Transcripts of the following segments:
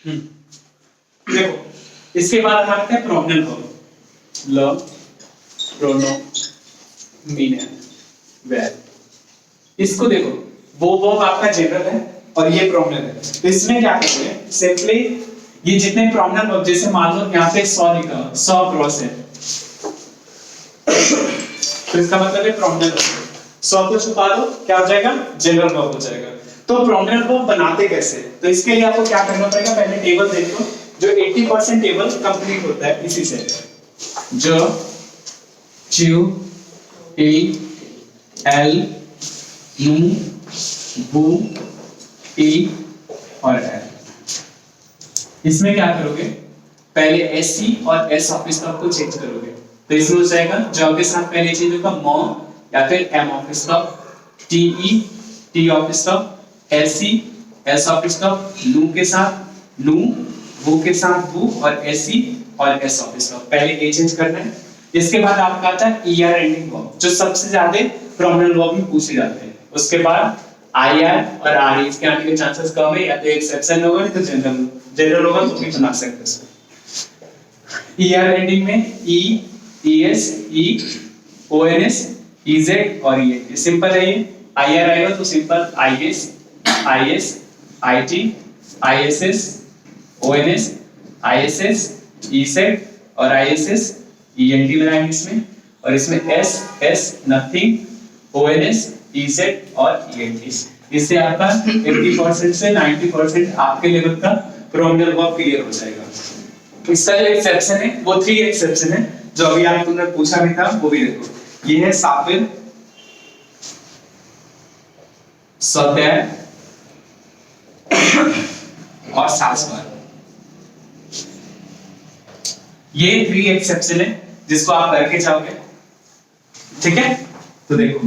देखो इसके बाद हम आते हैं प्रोमिनल वर्ब। ल प्रोनोमिनल वर्ब। इसको देखो, वो वर्ब आपका जनरल है और ये प्रोमिनल है, तो इसमें क्या करते हैं सिंपली ये जितने प्रोमिनल वर्ब, जैसे मान लो यहाँ पे 100 लिखा, 100 क्रॉस है, तो इसका मतलब है प्रोमिनल वर्ब। 100 को छुपा दो, क्या हो जाएगा, जनरल वर्ब हो जाएगा। तो प्रोमिनल वर्ब बनाते कैसे, तो इसके लिए आपको क्या करना पड़ेगा, पहले टेबल देखो, जो 80% टेबल कंप्लीट होता है इसी से, जो च्यू टी एल नू बू टी और एल। इसमें क्या करोगे, पहले एस सी और एस ऑफिस का आपको चेंज करोगे, तो इसमें हो जाएगा जॉब के साथ पहले चेंज होगा मॉ या फिर एम ऑफिस का, टी ई टी ऑफिस का, एस सी एस ऑफिस का, नू के साथ नू, वो के साथ वो, और एस सी और एस ऑफिस का, पहले ये चेंज करना है। इसके बाद आपका आता है ई आर एंडिंग वर्ब, जो सबसे ज्यादा प्रोमिनेंट वर्ब में पूछे जाते हैं। उसके बाद आई आर और आर ई, इसके आने के चांसेस कम है, या तो एक्सेप्शन होगा नहीं तो जनरल होगा, तो भी बना सकते हैं इसको। ई आर एंडिंग में E E S E O N S E Z और ई एन, सिंपल है ये। आई आर आएगा तो simple I S I T I S S O N S I S S E said और I S S E N T लगाएंगे इसमें, और इसमें S S nothing O N S E said और E N T. इससे आपका 80% से 90% आपके लेवल का प्रोमिनल वर्ब क्लियर हो जाएगा। इसका जो एक्सेप्शन है वो 3 एक्सेप्शन है, जो अभी आप तुमने पूछा भी था वो भी देखो। ये है सापिल, सदैव और सासवार। ये 3 एक्सेप्शन है जिसको आप करके जाओगे, ठीक है। तो देखो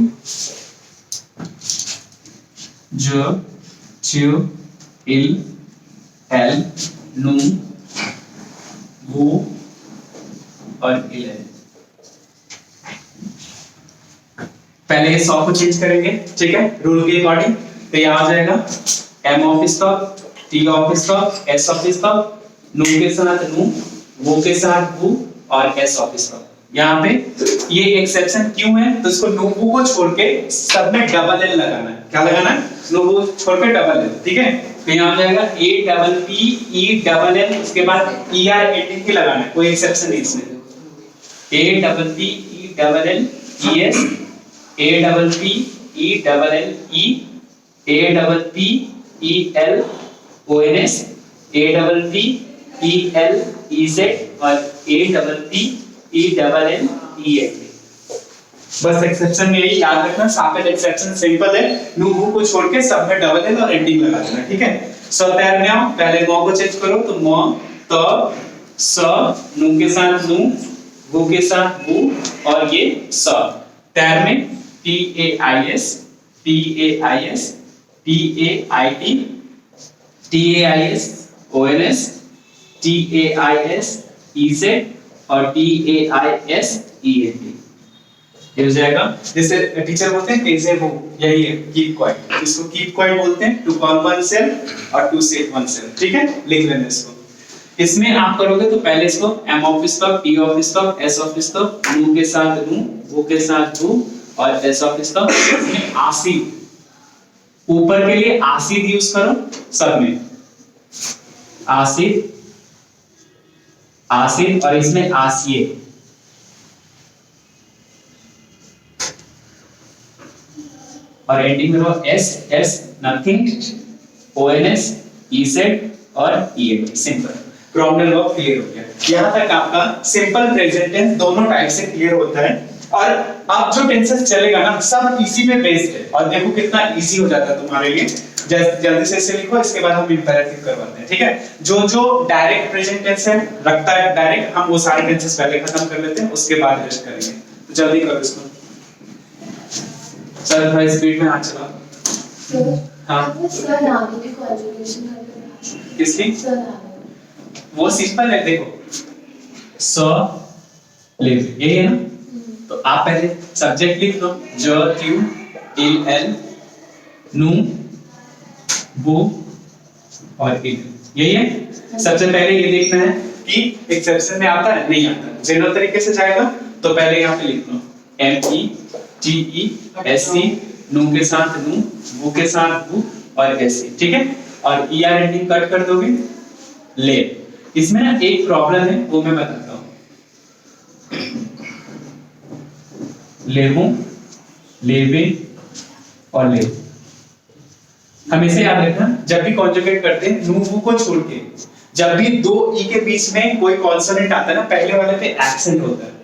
जो च्यू इल एल नू वो और इल, पहले 100 को चेंज करेंगे, ठीक है, रूल के अकॉर्डिंग। तो यहां आ जाएगा एम ऑफिस का, टी ऑफिस का, एस ऑफिस का, नू के साथ नू, वो के साथ वो और एस ऑफिस का। यहाँ पे ये एक्सेप्शन क्यों है, तो इसको नो वो को छोड़ के सब में डबल एल लगाना है। क्या लगाना है, नो वो छोड़ के डबल एल, ठीक है। तो यहाँ पे आएगा ए double P E double L, उसके बाद ई आर एंडिंग के लगाना है, कोई एक्सेप्शन नहीं इसमें। A double P E double L E S, A double P E double L E, A double P E L O N S, A double P E L E Z और A double P E double L E N T. बस exception में यही याद रखना, सापेल exception simple है, नू वो को छोड़ के सब में डबल एल और एंडिंग लगा देना, ठीक है। सो तैयार में आओ, पहले मॉ को चेंज करो, तो मॉ त स, नू के साथ नू, वो के साथ वो और ये स। तैयार में T A I S T A I S T A I T T A I S O N S T A I S E Z और T A I S E N T. ये हो जाएगा, जैसे teacher बोलते हैं तेजे वो, यही है कीप क्वाइट, इसको कीप क्वाइट बोलते हैं, टू कॉल वन सेल्फ और टू सेट वन सेल्फ, ठीक है, लिख लेना इसको। इसमें आप करोगे तो पहले इसको एम ऑफिस का, टी ऑफिस का, एस ऑफिस का, नू के साथ नू, वो के साथ वो और एस ऑफिस का, इसमें आसी, ऊपर के लिए आसिद यूज करो सब में, आसिद आसिद, और इसमें आसिए, और एंडिंग में हो S S nothing O N S E Z और E N, simple pronominal verb clear हो गया। यहां तक आपका सिंपल प्रेजेंट टेंस दोनों टाइप से क्लियर होता है, और अब जो टेंसेस चलेगा ना सब इसी पे बेस्ड है, और देखो कितना इजी हो जाता है तुम्हारे लिए। जल्दी से इसे लिखो, इसके बाद हम इंपेरेटिव करवाते हैं, ठीक है। जो जो डायरेक्ट प्रेजेंट टेंस है रखता है डायरेक्ट, हम वो सारे टेंसेस पहले खत्म कर लेते हैं, उसके बाद रेस्ट करेंगे। तो जल्दी करो इसको, सर थोड़ा स्पीड में हाथ चलाओ। हां सर नाम की कॉन्जुगेशन करके किसकी, सर नाम वो सिंपल है, देखो स लिव ये है ना, तो आप पहले सब्जेक्ट लिख लो, ज क्यू इल एल नू वो और इल, यही है। सबसे पहले ये देखना है कि एक्सेप्शन में आता है नहीं आता। जनरल तरीके से जाएगा तो पहले यहाँ पे लिख लो METESC, नू के साथ नू, वू के साथ वू और एससी, ठीक है। और ER एंडिंग कट कर दोगे ले। इसमें ना एक प्रॉब्लम है वो मैं बताता हूँ। लेबू, लेबे और ले, हमेशा याद रखना जब भी कॉन्जुगेट करते हैं नू वू को छोड़ के, जब भी दो ई के बीच में कोई कॉन्सोनेंट आता है ना, पहले वाले पे एक्सेंट होता है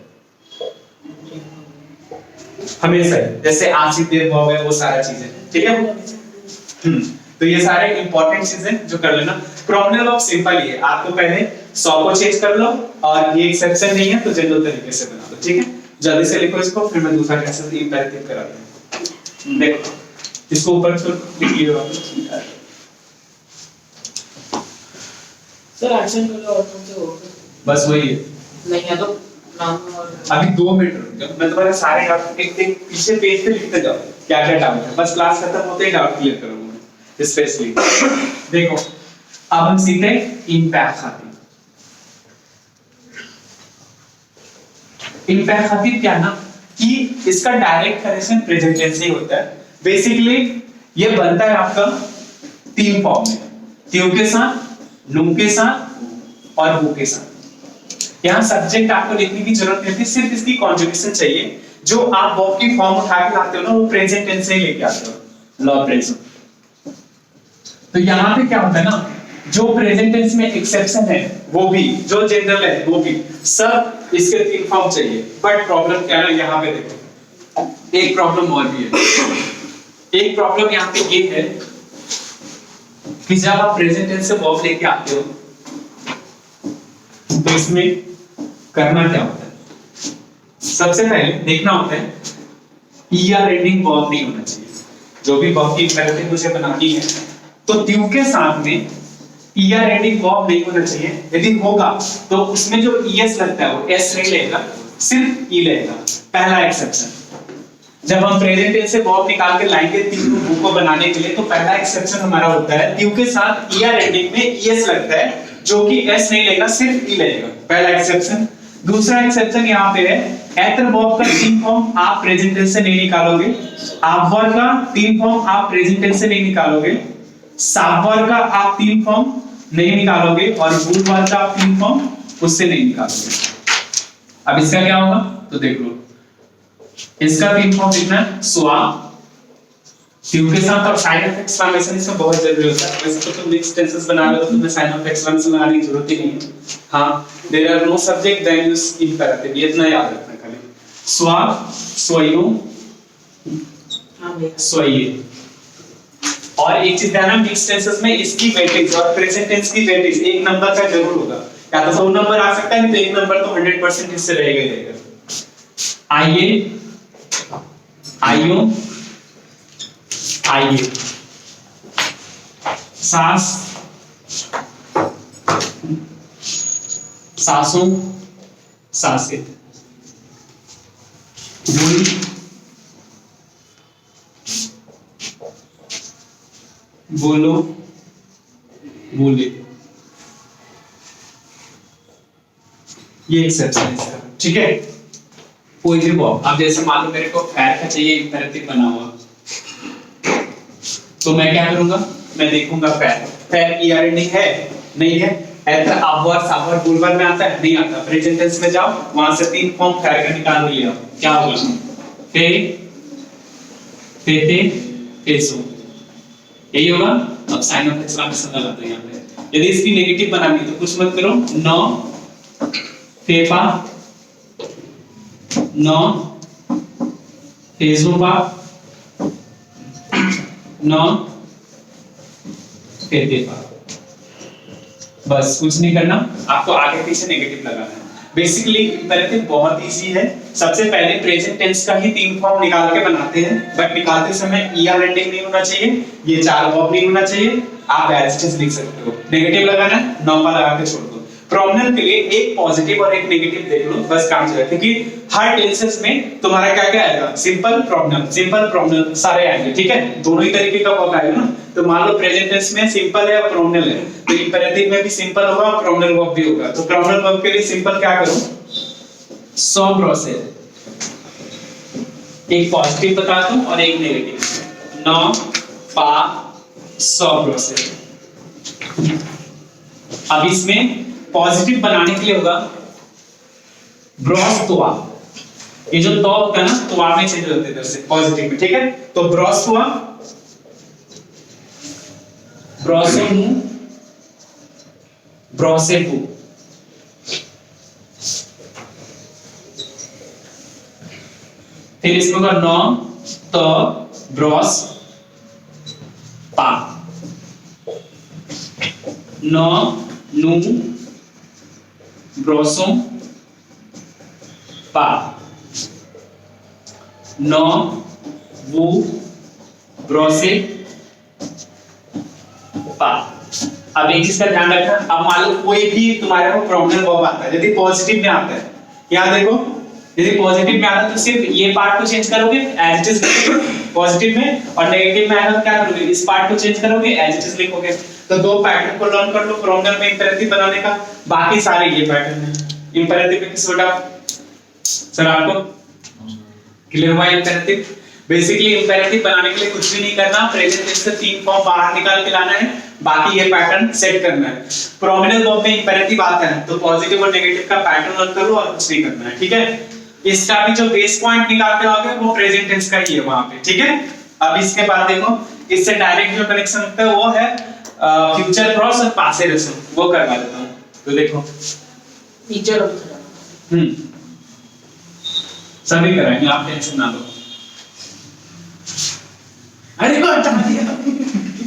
हमेशा, जैसे आशिक देव हो गए, वो सारा चीजें, ठीक है। तो ये सारे इंपॉर्टेंट चीजें जो कर लेना। प्रॉब्लम ऑफ सिंपल ही है, आपको पहले 100 को चेंज कर लो और ये एक्सेप्शन नहीं है तो जनरल तरीके से बना दो, ठीक है। जल्दी से लिखो इसको, फिर मैं दूसरा कैसे इंपेरेटिव करा दूं। देखो इसको ऊपर से लिख लियो आप। सर एक्शन कर लो और तुमसे हो बस वही है। नहीं है तो नाम और अभी 2 मिनट रुक जाओ, मैं तुम्हारे सारे डाउट एक पीछे पेज पे लिखते जाओ क्या क्या डाउट है, बस क्लास खत्म होते ही डाउट क्लियर करूंगा स्पेशली। देखो अब हम सीखते हैं इम्पैक्ट खातिर। इम्पैक्ट खातिर क्या ना कि इसका डायरेक्ट कनेक्शन प्रेजेंट टेंस से होता है। बेसिकली ये बनता है आपका 3 फॉर्म में, त्यू के साथ, नुम के साथ और वो के साथ। यहाँ सब्जेक्ट आपको लिखने की जरूरत नहीं होती, सिर्फ इसकी कॉन्जुगेशन चाहिए। जो आप वर्ब की फॉर्म उठा के लाते हो ना, वो प्रेजेंट टेंस से ही लेके आते हो, लॉ प्रेजेंट। तो यहाँ पे क्या होता है ना, जो प्रेजेंट टेंस में एक्सेप्शन है वो भी, जो जनरल है वो भी, सब इसके 3 फॉर्म चाहिए। बट प्रॉब्लम क्या है यहाँ पे, देखो एक प्रॉब्लम और भी है। एक प्रॉब्लम यहाँ पे ये है कि जब आप प्रेजेंट टेंस से वर्ब लेके आते हो तो इसमें करना क्या होता है, सबसे पहले देखना होता है ER एंडिंग वर्ब नहीं होना चाहिए। जो भी वर्ब की इंपेरेटिव मुझे बनानी है तो त्यू के साथ में ER एंडिंग वर्ब नहीं होना चाहिए। यदि होगा तो उसमें जो ES लगता है वो S नहीं लेगा, सिर्फ E लेगा। पहला एक्सेप्शन, जब हम प्रेजेंट टेंस से वर्ब निकाल के लाएंगे त्यू को बनाने के लिए, तो पहला एक्सेप्शन हमारा होता है त्यू के साथ ER एंडिंग में ES लगता है, जो कि S नहीं लेगा, सिर्फ E लेगा। पहला एक्सेप्शन। दूसरा एक्सेप्शन यहाँ पे है, एतर वर्ब का 3 फॉर्म आप प्रेजेंट टेंस से नहीं निकालोगे, आवर का 3 फॉर्म आप प्रेजेंट टेंस से नहीं निकालोगे, सावर का आप 3 फॉर्म नहीं निकालोगे और वुडवर का आप 3 फॉर्म उससे नहीं निकालोगे। अब इसका क्या होगा तो देख लो, इसका 3 फॉर्म लिखना है स्वा, त्यू के साथ और साइन ऑफ एक्सक्लेमेशन इसका बहुत जरूरी होता है। वैसे तो तुम मिक्स्ड टेंसेस बना रहे हो तो तुम्हें साइन ऑफ एक्सक्लेमेशन लगाने की जरूरत ही नहीं है। हाँ, there are no subject then use imperative, ये इतना याद रखना खाली। स्वा, स्वयो, स्वये। और एक चीज ध्यान रखना, मिक्स्ड टेंसेस में इसकी वेटेज और प्रेजेंट टेंस की वेटेज 1 नंबर का जरूर होगा। या तो 100 नंबर आ सकता है, तो 1 नंबर तो 100% इससे रहेगा ही रहेगा। आइए, आइयो, आइए, सास, सासों, सासित, बोल, बोलो, बोले। ये एक्सेप्शन है इसका, ठीक है। कोई भी वर्ब, अब जैसे मान लो मेरे को फैर का चाहिए इंपेरेटिव बना हुआ, तो मैं क्या करूंगा, मैं देखूंगा फैर, फैर ER एंडिंग है नहीं है, एतर आवर सावर बुलवर में आता है नहीं आता, प्रेजेंट टेंस में जाओ, वहां से 3 फॉर्म फैर का निकाल लिया, क्या होगा, पे, पेते, पेसो, यही होगा। अब साइन ऑफ एक्सक्लेमेशन लगाते हैं यहाँ पे। यदि इसकी नेगेटिव बनानी तो कुछ मत करो, नो, पेपा, नो, पेजोपा, नो, पेतेपा। बस कुछ नहीं करना, आपको आगे पीछे नेगेटिव लगाना है। बेसिकली इंपेरेटिव बहुत इजी है। सबसे पहले प्रेजेंट टेंस का ही 3 फॉर्म निकाल के बनाते हैं, बट निकालते समय ER एंडिंग नहीं होना चाहिए, ये 4 वर्ब नहीं होना चाहिए। आप एज इट इज लिख सकते हो, नेगेटिव लगाना है, नॉर्मल लगा के छोड़ दो। प्रॉब्लम के लिए एक पॉजिटिव और एक नेगेटिव देख लो, बस काम चलेगा। क्योंकि हर टेंसेस में तुम्हारा क्या क्या आएगा, सिंपल प्रॉब्लम सारे आएंगे, ठीक है। दोनों ही तरीके का वर्ब आएगा ना, तो मान लो प्रेजेंट टेंस में सिंपल है और प्रोमिनल है, तो इंपेरेटिव में भी सिंपल होगा और प्रोमिनल वर्ब भी होगा। तो प्रोमिनल वर्ब के लिए सिंपल क्या करूं, सॉ ब्रॉसेड, एक पॉजिटिव बता दूं और एक नेगेटिव, नौ पा सॉ ब्रॉसेड। अब इसमें पॉजिटिव बनाने के लिए होगा ब्रॉस तोआ, ये जो तो होता है ना तोआ में चेंज होते हैं इधर से पॉजिटिव में, ठीक है। तो ब्रॉस तोआ, ब्रॉसेमू, ब्रॉसेपू। फिर इसमें होगा नौ तो ब्रॉस पा, नौ नू ब्रॉसो पा, नौ वो ब्रॉसे पा। अब एक चीज का ध्यान रखना, अब मान लो कोई भी तुम्हारे को प्रोमिनेंट वर्ब आता है, यदि पॉजिटिव में आता है, यहाँ देखो यदि पॉजिटिव में आता है तो सिर्फ ये पार्ट को चेंज करोगे एज इट इज पॉजिटिव में, और नेगेटिव में आएगा तो क्या करोगे, इस पार्ट को चेंज करोगे एज इट इज लिखोगे। तो दो पैटर्न को लर्न कर लो प्रोमिनेंट में इंपेरेटिव बनाने का, बाकी सारे ये पैटर्न है। इंपेरेटिव में किस बेटा सर आपको क्लियर हुआ? इंपेरेटिव बेसिकली इंपेरेटिव बनाने के लिए कुछ भी नहीं करना, प्रेजेंट टेंस से तीन फॉर्म बाहर निकाल के लाना है, बाकी ये पैटर्न सेट करना है। प्रोमिनेंट वर्ब में इंपेरेटिव आता है तो पॉजिटिव और नेगेटिव का पैटर्न लर्न कर लो और कुछ नहीं करना है, ठीक है। इसका भी जो बेस पॉइंट निकालते होगे वो प्रेजेंट टेंस का ही है वहां पे, ठीक है। अब इसके बाद देखो इससे डायरेक्ट जो कनेक्शन होता है वो है फ्यूचर क्रॉस और पासे रेसो, वो करवा देता हूं। तो देखो टीचर सभी कराएंगे, आप टेंशन ना लो। अरे को हटा दिया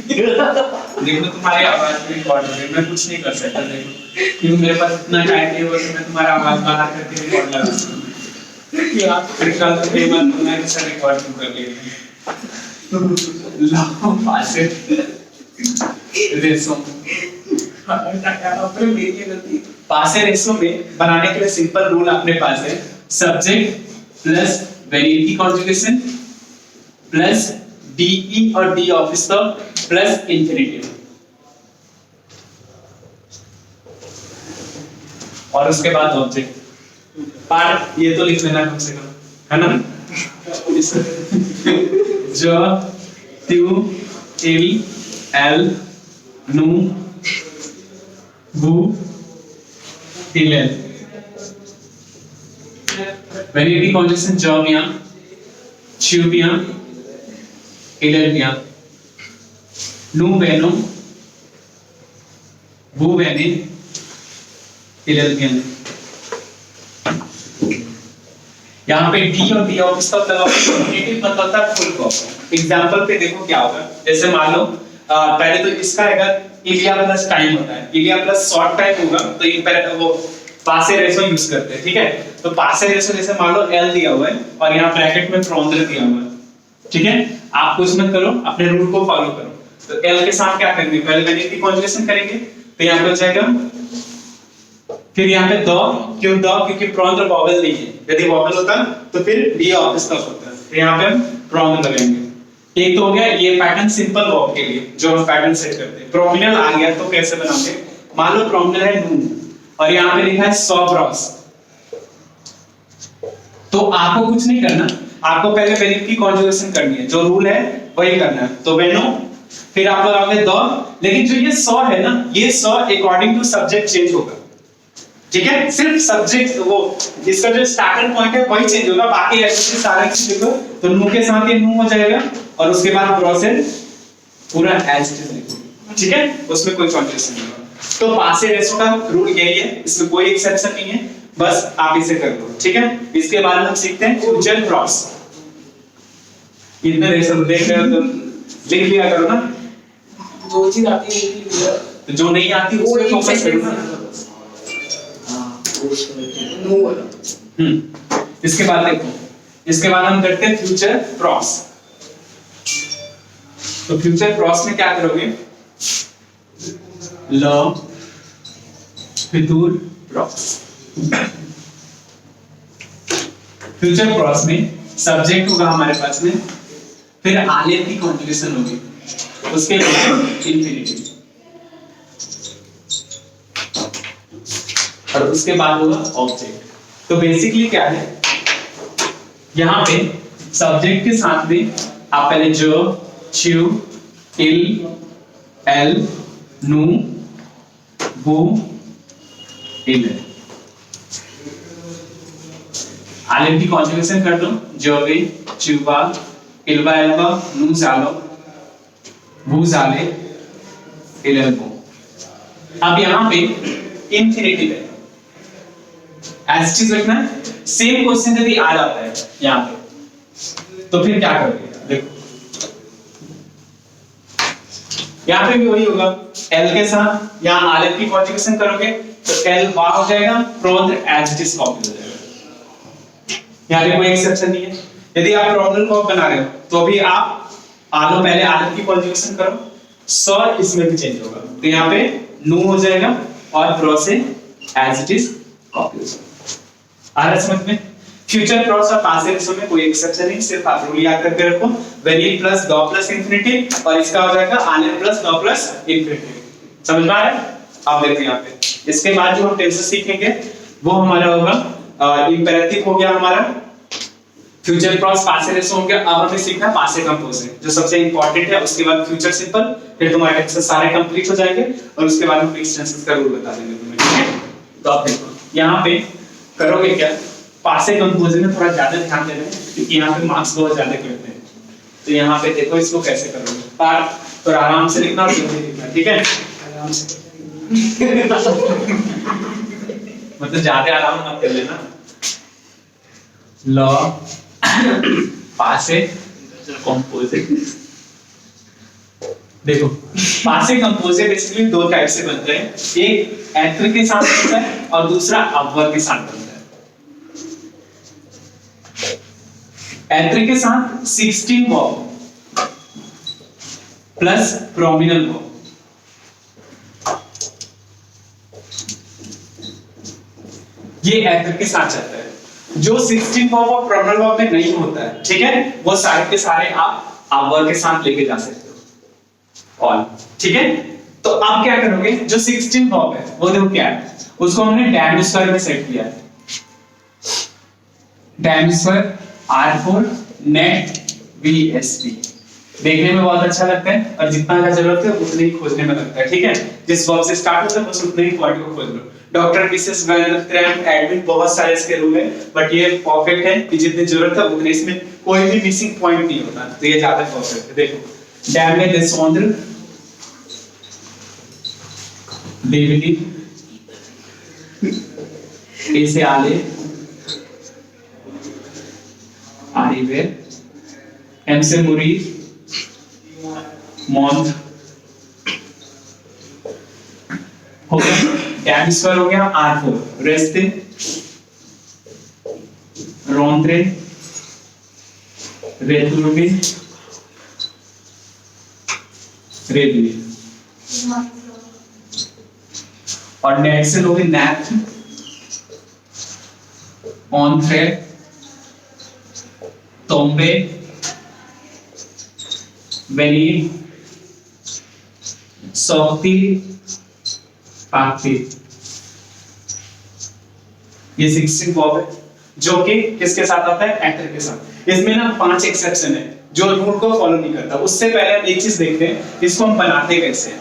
देखो तुम्हारी आवाज रिकॉर्ड हो रही है, मैं कुछ नहीं कर सकता। देखो क्योंकि मेरे पास इतना टाइम नहीं हुआ कि मैं तुम्हारा आवाज बाहर करके रिकॉर्ड लगा सकूं। क्या फिर कल तो ये बात मैं कैसे रिकॉर्ड कर लिया लाओ पासे रेसो अपने मेरी गलती। पासे रेसो में बनाने के लिए सिंपल रूल अपने पास है, subject plus variety conjugation plus डीई और डी ऑफिस का प्लस इंफिनिटिव, और उसके बाद ऑब्जेक्ट पार्ट ये तो लिख लेना कम से कम, है ना। जो ट्यू इल एल नू बू टिलेल, वेरिएटी कॉन्जुगेशन जॉमिया च्यूबिया इलेल्बिया, नू बेनो बू बेने इलेल्बियन। यहाँ पे डी और डी ऑफिस का लगाओ, इंफिनिटिव मतलब होता है फुल फॉर्म। एग्जांपल पे देखो क्या होगा, जैसे मान लो पहले तो इसका अगर इलिया प्लस टाइम होता है, इलिया प्लस शॉर्ट टाइम होगा तो इंपेरेटिव वो पासे रेशो यूज करते हैं, ठीक है। तो पासे रेशो जैसे मान लो एल दिया हुआ है और यहाँ ब्रैकेट में प्रोमिनेंट दिया हुआ है, ठीक है। आप कुछ मत करो, अपने रूल को फॉलो करो। तो एल के साथ क्या करेंगे, पहले वेरिएटी कॉन्जुगेशन करेंगे, तो यहाँ पे हो जाएगा, फिर यहाँ पे दो, क्यों दो, क्योंकि प्रोमिनेंट वॉवेल नहीं है, यदि वॉवेल होता तो फिर डी ऑफिस का होता है, तो यहाँ पे हम प्रोमिनेंट लगाएंगे। एक तो हो गया ये पैटर्न सिंपल वर्ब के लिए जो हम पैटर्न सेट करते हैं। प्रोमिनेंट आ गया तो कैसे बनाओगे, मान लो प्रोमिनेंट है नू और यहाँ पे लिखा है सॉ ब्रॉस, तो आपको कुछ नहीं करना, आपको पहले वेरिएटी कॉन्जुगेशन करनी है, जो रूल है वही करना है। तो वेनो, फिर आप लगाओगे द, लेकिन जो ये सॉ है ना, ये सॉ अकॉर्डिंग टू सब्जेक्ट चेंज होगा, ठीक है। सिर्फ सब्जेक्ट वो इसका जो स्टार्टिंग पॉइंट है वही चेंज होगा, बाकी ऐसे सारा चीज देखो। तो नू के साथ ये नू हो जाएगा और उसके बाद ब्रॉसेड पूरा एज इट इज लिखो, ठीक है, उसमें कोई कॉन्जुगेशन नहीं होगा। तो पासे रेशो का रूल यही है, इसमें कोई एक्सेप्शन नहीं है, बस आप इसे कर लो, ठीक है। इसके बाद हम सीखते हैं फ्यूचर क्रॉस। इतने रेशो देख रहे हो तो लिख लिया करो ना, जो चीज आती है तो जो नहीं आती उस पे फोकस करो ना। इसके बाद देखो, इसके बाद हम करते हैं फ्यूचर क्रॉस। तो फ्यूचर क्रॉस में क्या करोगे, ल फितूर क्रॉस। फ्यूचर क्रॉस में सब्जेक्ट होगा हमारे पास में, फिर आलेख की कॉन्जुगेशन होगी, उसके बाद इंफिनिटी, और उसके बाद होगा ऑब्जेक्ट। तो बेसिकली क्या है, यहाँ पे सब्जेक्ट के साथ में आप पहले जो, च्यू, इल, एल, नु, वो, इल, आलिम की कॉन्जुगेशन कर दो, जो गई च्यूबा, इल्बा एल्बा, नु जालो, वो जाले, इल एल्बो। अब यहाँ पे इंफिनिटिव है, ऐसी चीज रखना है। सेम क्वेश्चन यदि आ जाता है यहाँ पे तो फिर क्या करोगे, देखो यहाँ पे भी वही होगा, एल के साथ यहाँ आलिफ की कॉन्जुगेशन करोगे तो एल वाह हो जाएगा, प्रोन एज इट इज कॉपी हो जाएगा। यहाँ पे कोई एक्सेप्शन नहीं है। यदि आप प्रोनल वर्ब बना रहे हो तो भी आप आलो पहले आलिफ की कॉन्जुगेशन करो, स इसमें भी चेंज होगा, तो यहाँ पे नु हो जाएगा और प्रो से एज इट इज कॉपी हो जाएगा। आ रहा समझ में? फ्यूचर प्रोस और पास्ट टेंस में कोई एक्सेप्शन नहीं, सिर्फ आप रूल याद करके रखो, वेरी प्लस डॉ प्लस इंफिनिटी, और इसका हो जाएगा आलिफ प्लस डॉ प्लस इंफिनिटी। समझ में आ रहा है? आप देखते हैं यहाँ पे। इसके बाद जो हम टेंसेस सीखेंगे वो हमारा होगा इंपेरेटिव हो गया हमारा, फ्यूचर प्रोस पास्ट टेंस हो गया। अब हमें सीखना है पास्ट कंपोजिंग जो सबसे इंपॉर्टेंट है, उसके बाद फ्यूचर सिंपल, फिर तुम्हारे टेंसेस सारे कंप्लीट हो जाएंगे और उसके बाद हम फिक्स्ड टेंसेस का रूल बता देंगे तुम्हें, ठीक है? तो आप देखो यहाँ पे करोगे क्या, पासे कंपोजिंग में थोड़ा ज्यादा ध्यान देना है क्योंकि यहाँ पे मार्क्स बहुत ज्यादा करते हैं। तो यहाँ पे देखो इसको कैसे करोगे, पार्ट तो आराम से लिखना और जल्दी लिखना, ठीक है? आराम से मतलब ज्यादा आराम मत कर लेना। लॉ पासे कंपोजिट, देखो पासे कंपोजिट बेसिकली दो टाइप से बनते हैं, एक एत्र के साथ बनता है और दूसरा अवर के साथ बनता है। एत्र के साथ 16 वर्ब प्लस प्रोमिनल वर्ब, ये एत्र के साथ चलता है। जो 16 वर्ब और प्रोमिनल वर्ब में नहीं होता है, ठीक है, वो सारे के सारे आप अवर के साथ लेके जा सकते हो, ऑल, ठीक है? तो आप क्या करोगे, जो 16 वर्ब है वो देखो क्या है, उसको हमने डैम स्क्वायर में सेट किया है। Dam square R4 net VSP देखने में बहुत अच्छा लगता है और जितना का जरूरत है उतने ही खोजने में लगता है, ठीक है? जिस वर्ब से स्टार्ट होता है बस उतने ही वर्ड को खोज लो। डॉक्टर मिसेस वैन एडमिन बहुत सारे इसके रूल है, बट ये परफेक्ट है कि जितनी जरूरत है उतने, इसमें कोई भी मिसिंग पॉइंट नहीं होता, तो ये ज्यादा परफेक्ट है। देखो डैम में देशोंद्र देवली, ऐसे आले आरिवे, एम से मुरीद मॉन्थ हो गया, डैम स्क्वायर हो गया R4, रेस्ते रोंत्रे रेतुरुबी रेदुरी, और नेक्स्ट से लोगे नैथ ऑनथ्रे तोम्बे बेनी सौती पाकती। ये 16 वर्ब है जो कि किसके साथ आता है, एक्टर के साथ। इसमें ना 5 एक्सेप्शन है जो रूल को फॉलो नहीं करता। उससे पहले हम एक चीज देखते हैं, इसको हम बनाते कैसे हैं।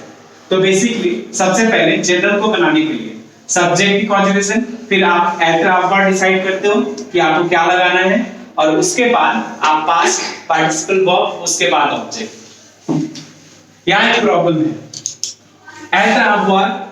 तो बेसिकली सबसे पहले जनरल को बनाने के लिए सब्जेक्ट की कॉन्जुगेशन, फिर आप एक्टर आप वर्ड डिसाइड करते हो कि आपको क्या लगाना है, और उसके बाद आप पास्ट पार्टिसिपल वर्ब, उसके बाद ऑब्जेक्ट। यहाँ एक प्रॉब्लम है, एक्टर आप वर्ड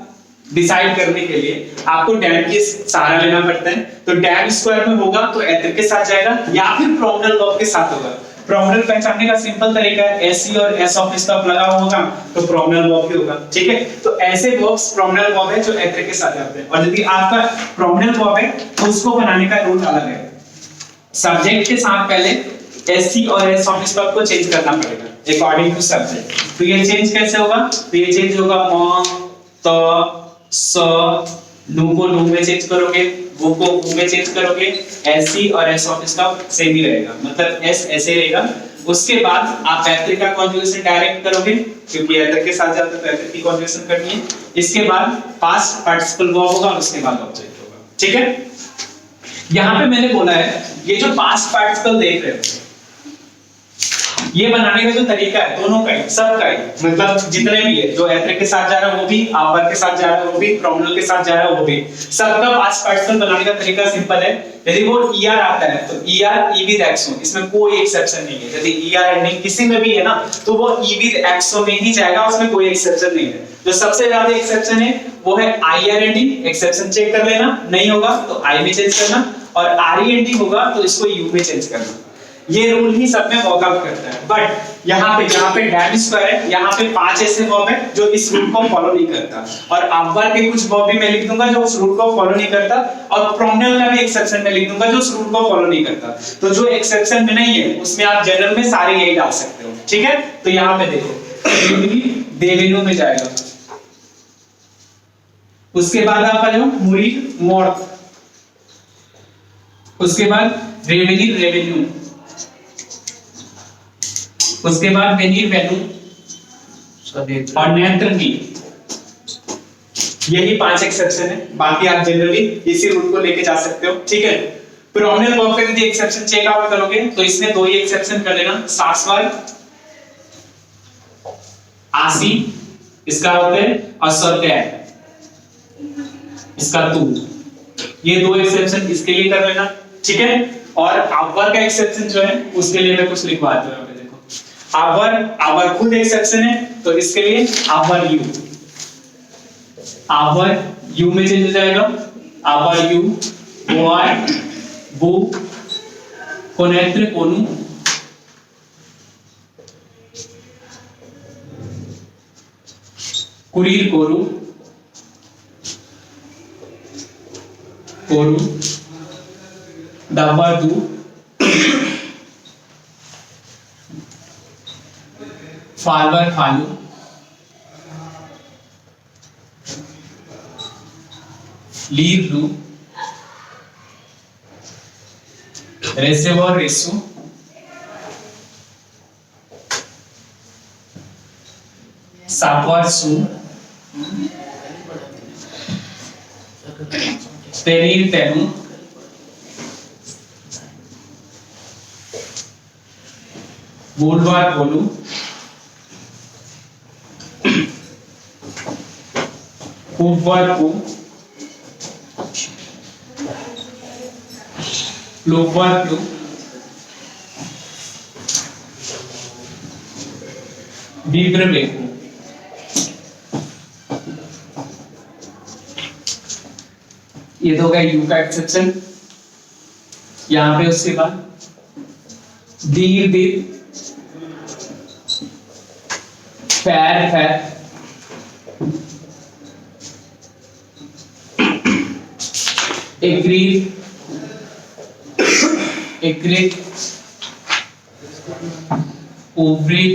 डिसाइड करने के लिए आपको डैम की सहारा लेना पड़ता है। तो डैम स्क्वायर में होगा तो एथर के साथ जाएगा या फिर प्रोमिनल वर्ब के साथ होगा। प्रोमिनल पहचानने का सिंपल तरीका है, एससी और एस ऑफ स्टॉप लगा होगा तो प्रोमिनल वर्ब ही होगा, ठीक है? तो ऐसे वर्ब्स प्रोमिनल वर्ब है जो एथर के साथ आते हैं, और यदि आपका प्रोमिनल वर्ब है तो उसको बनाने का रूल अलग है। सब्जेक्ट के साथ पहले एससी और एस ऑफ स्टॉप को चेंज करना पड़ेगा अकॉर्डिंग टू सब्जेक्ट। तो ये चेंज कैसे होगा, तो ये चेंज होगा म त स, नु को नु में चेंज करोगे, वो को वो में चेंज करोगे, एससी और एस ऑफ स्टॉप सेम ही रहेगा, मतलब एस ऐसे रहेगा उसके बाद आप एथर का कॉन्जुगेशन डायरेक्ट करोगे क्योंकि एथर के साथ जाता है तो एथर की कॉन्जुगेशन करनी है। इसके बाद पास्ट पार्टिसिपल वर्ब होगा और उसके बाद ऑब्जेक्ट होगा। ठीक है, यहां पे मैंने बोला है ये जो पास्ट पार्टिसिपल देख रहे हो ये बनाने का जो तरीका है दोनों का ही सबका ही मतलब जितने भी है जो एथर के साथ जा रहा है वो भी आवर के साथ जा रहा है वो भी प्रोनोमिनल के साथ जा रहा है वो भी सबका पास्ट पार्टिसिपल बनाने का तरीका सिंपल है। यदि वो ईआर आता है तो ईआर ई विद एक्सो, इसमें कोई एक्सेप्शन नहीं है। यदि ईआर एंडिंग किसी में भी है ना तो वो ई विद एक्सो में ही जाएगा, उसमें कोई एक्सेप्शन नहीं है। जो सबसे ज्यादा एक्सेप्शन है वो है आईआर एंडिंग, एक्सेप्शन चेक कर लेना, नहीं होगा तो आई में चेंज करना, और आर ई एंडिंग होगा तो इसको यू में चेंज करना। ये रूल ही सब में वर्कआउट करता है। बट यहाँ पे डैम स्क्वायर है, यहाँ पे 5 ऐसे वर्ब है जो इस रूल को फॉलो नहीं करता, और अव्वल के कुछ वर्ब भी मैं लिख दूंगा जो उस रूल को फॉलो नहीं करता, और प्रोनोमिनल का भी एक्सेप्शन में लिख दूंगा जो उस रूल को फॉलो नहीं करता। तो जो एक्सेप्शन में नहीं है उसमें आप जनरल में सारे यही डाल सकते हो। ठीक है, तो यहाँ पे देखो देवेनु में जाएगा, उसके बाद आप आ जाओ मुरी मोर, उसके बाद रेवेनी रेवेन्यू, उसके बाद वेनीर वेन्यू और नेत्रनी। यही 5 एक्सेप्शन है, बाकी आप जनरली इसी रूल को लेके जा सकते हो। ठीक है, प्रोनोमिनल वर्ब का यदि एक्सेप्शन चेक आउट करोगे तो इसमें 2 ही एक्सेप्शन कर लेना, सासवार आसी इसका होता है और सत्य इसका तू, ये 2 एक्सेप्शन इसके लिए कर लेना। ठीक है, और अवर का एक्सेप्शन जो है उसके लिए मैं कुछ लिखवा दूं। आवर खुद एक्सेप्शन है तो इसके लिए आवर यू में चेंज हो जाएगा, आवर यू बोआर बू कोनेत्र कोनु, कुरीर कोरु कोरु दावा दू फालवर फालू, लीर लू, रेसेवर रेसू, सातवार सू, तेनीर तेनू, बोलवार बोलू, कुबवार कु, लोगवार क्लू, बीब्र बेकू। ये तो हो गया यू का एक्सेप्शन। यहां पे उसके बाद दीर दीर, फैर फैर, एग्री एग्री, ओवरी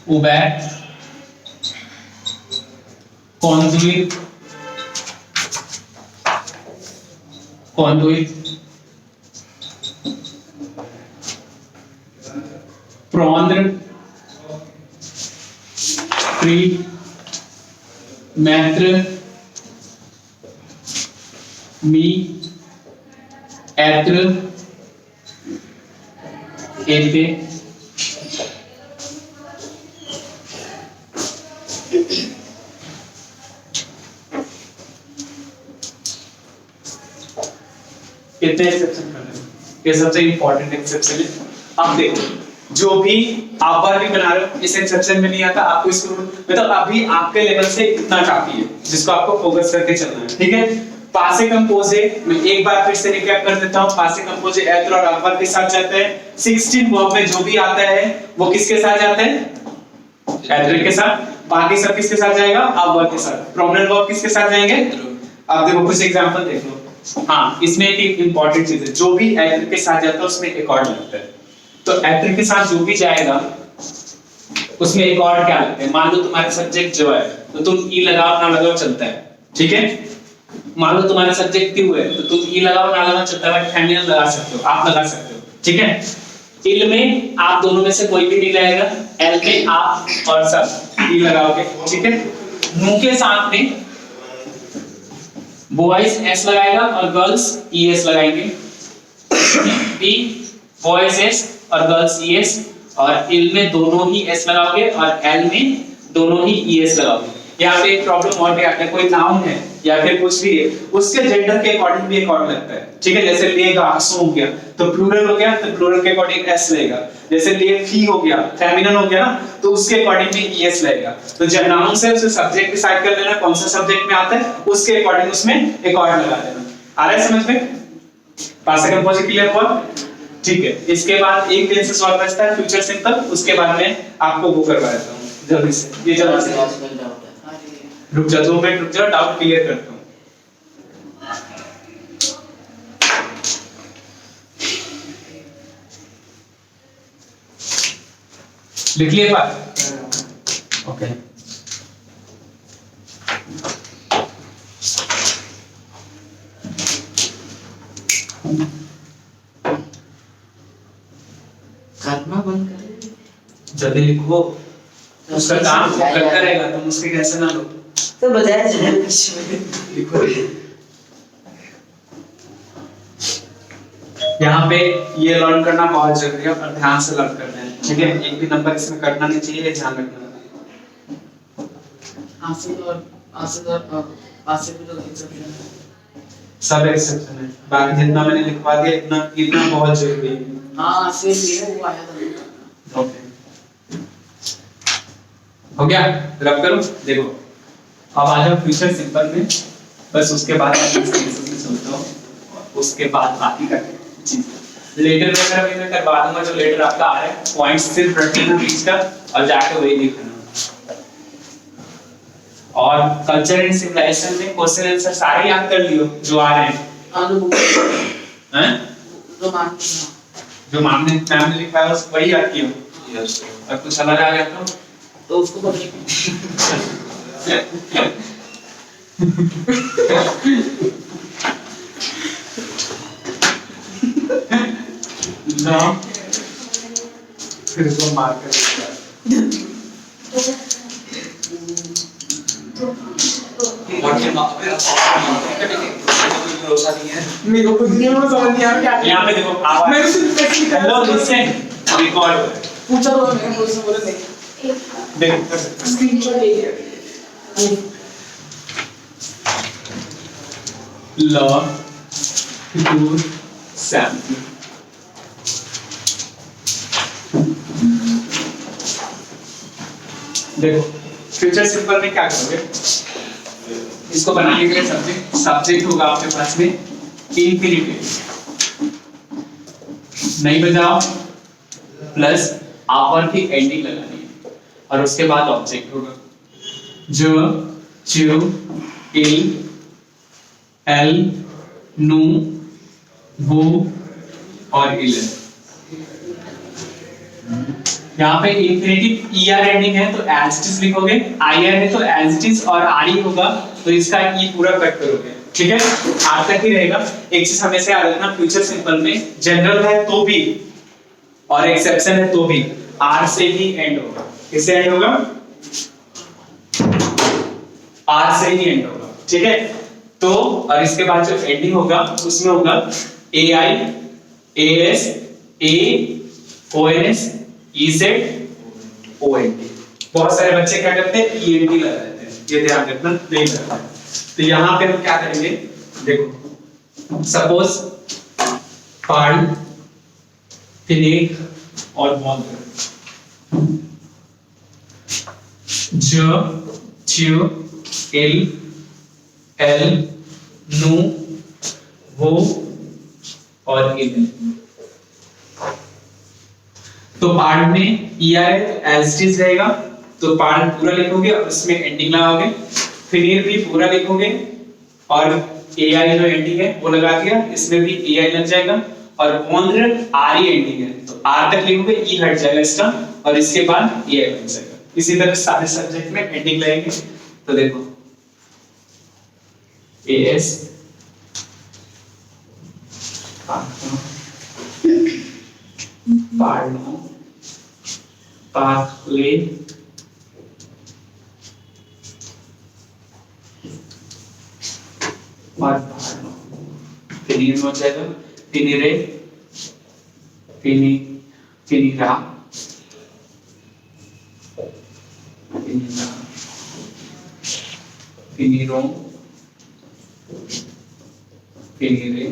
उबैट, कॉन्जुइट कॉन्डुइट, प्रॉन्द्र प्री मैत्र मी ऐत्र एते। कितने एक्सेप्शन कर रहे हैं? ये सबसे इंपॉर्टेंट एक्सेप्शन है। अब देखो जो भी आप बार भी बना रहे हो इस एक्सेप्शन में नहीं आता, आपको इसको मतलब अभी आपके लेवल से इतना काफी है जिसको आपको फोकस करके चलना है। ठीक है, पासे कंपोजे मैं एक बार फिर से रिकैप कर देता हूं। पासे कंपोजे एत्र और अवर के साथ जाता है। 16 वर्ब में जो भी आता है वो किसके साथ जाता है? एत्र के साथ। बाकी सब किसके साथ जाएगा? अवर के साथ। प्रोमिनेंट वर्ब किसके साथ जाएंगे? अब देखो कुछ एग्जांपल देख लो। हाँ, इसमें एक इंपॉर्टेंट चीज है, जो भी एत्र के साथ जाता है उसमें एक और लगता है। तो एत्र के साथ जो भी जाएगा उसमें एक और क्या लगता है। मान लो तुम्हारा सब्जेक्ट जो है तो तुम ई लगाओ ना लगाओ चलता है। ठीक है, मान लो तुम्हारा सब्जेक्ट क्यों है तो तुम ई लगाओ ना लगाओ चलता है, बट फेमिनिन लगा सकते हो, आप लगा सकते हो। ठीक है, इल में आप दोनों में से कोई भी नहीं लगाएगा, एल में आप और सब ई लगाओगे, ठीक है। नू के साथ में बॉयज एस लगाएगा और गर्ल्स ई एस लगाएंगे, बी बॉयज एस और गर्ल्स ई एस, और इल में दोनों ही एस लगाओगे और एल में दोनों ही ई एस लगाओगे। यहाँ पे एक प्रॉब्लम और भी आता है, कोई नाउन है या फिर कुछ भी है, उसके जेंडर के अकॉर्डिंग भी एक और लगता है, ठीक है। जैसे लेगा सो हो गया तो प्लूरल हो गया, तो प्लूरल के अकॉर्डिंग एस लगेगा। जैसे ले फी हो गया, फेमिनिन हो गया ना, तो उसके अकॉर्डिंग भी ईएस लगेगा। तो जब नाउन से उसे सब्जेक्ट डिसाइड कर लेना कौन सा सब्जेक्ट में आता है, उसके अकॉर्डिंग उसमें एक और लगा देना। आ रहा है समझ में? पास्ट कंपोजिट क्लियर हुआ? ठीक है। इसके बाद एक टेंस सॉल्व बचता है फ्यूचर सिंपल, उसके बाद में आपको वो करवा देता हूं जल्दी से। ये जल्दी से रुक जा, 2 मिनट रुक जा, डाउट क्लियर करता हूं। लिख लिए बात? ओके। करना बंद कर, जल्दी लिखो, उसका काम करता रहेगा, तुम उसके कैसे ना लो। तो बजाय लिखो। यहाँ पे ये लर्न करना बहुत जरूरी है और ध्यान से लर्न करना है, ठीक है। एक भी नंबर इसमें कटना नहीं चाहिए, ये ध्यान रखना। आसिफ और आसिफ भी तो एक्सेप्शन है, सब एक्सेप्शन है, बाकी जितना मैंने लिखवा दिया इतना बहुत जरूरी है। हाँ आसिफ भी है, वो आया था। ओके हो गया, रब करो। देखो अब आ जाओ फ्यूचर सिंपल में, बस उसके बाद सोचता हूँ, उसके बाद बाकी का चीज लेटर वगैरह भी मैं करवा दूंगा। जो लेटर आपका आ रहा है पॉइंट्स सिर्फ रखना बीच का और जाके वही लिखना। और कल्चर एंड सिविलाइजेशन में क्वेश्चन आंसर सारे याद कर लियो जो आ रहे हैं। हैं जो मैम ने लिखा है वही याद कियो। यस। और कुछ अलग आ गया तो उसको बदल ना फिर इसको मार कर मेरे को कुछ नहीं समझ नहीं आ रहा क्या। यहाँ पे देखो आवाज, मैं सिर्फ हेलो लिसन रिकॉर्ड पूछा तो मैंने कोई से बोले नहीं, देखो स्क्रीनशॉट ले लिया। लॉ टू सैम्पल। देखो फ्यूचर सिंपल में क्या करोगे, इसको बनाने के लिए सब्जेक्ट होगा आपके पास में इंफिनिटिव, नहीं बजाओ प्लस आवर की एंडिंग लगानी है और उसके बाद ऑब्जेक्ट होगा जो चू इल एल नू वो और इल। यहाँ पे इंफिनिटिव ईआर एंडिंग है तो एज इट इज लिखोगे, आईआर है तो एज इट इज और आर ई होगा तो इसका ई पूरा कट करोगे, ठीक है। आर तक ही रहेगा। एक चीज हमेशा याद रखना फ्यूचर सिंपल में जनरल है तो भी और एक्सेप्शन है तो भी आर से ही एंड होगा। किससे एंड होगा? आर से ही एंड होगा, ठीक है। तो और इसके बाद जो एंडिंग होगा उसमें होगा A I A S A O N S E Z O N T. बहुत सारे बच्चे क्या करते हैं ई एन टी लगा देते हैं, ये ध्यान रखना नहीं लगता। तो यहाँ पे हम क्या करेंगे, देखो सपोज पार्ल फिनिक और बॉन्ड ज च्यू इल एल नू वो और इल। तो पार्ट में ईआर एज इट इज रहेगा तो पार्ट पूरा लिखोगे और उसमें एंडिंग लगाओगे, फिर भी पूरा लिखोगे और एआई जो एंडिंग है वो लगा दिया, इसमें भी एआई लग जाएगा और बॉन्ड आर ई एंडिंग है तो आर तक लिखोगे ई हट जाएगा इसका और इसके बाद एआई बन जाएगा। इसी तरह सारे सब्जेक्ट में एंडिंग लगेंगे। तो देखो एएस पार्नो, पार्ले, और पार्नो। फिनिन हो जाएगा, फिनिरे, फिनी, फिनिरा, फिनिरा, फिनिरो, फिनिरे,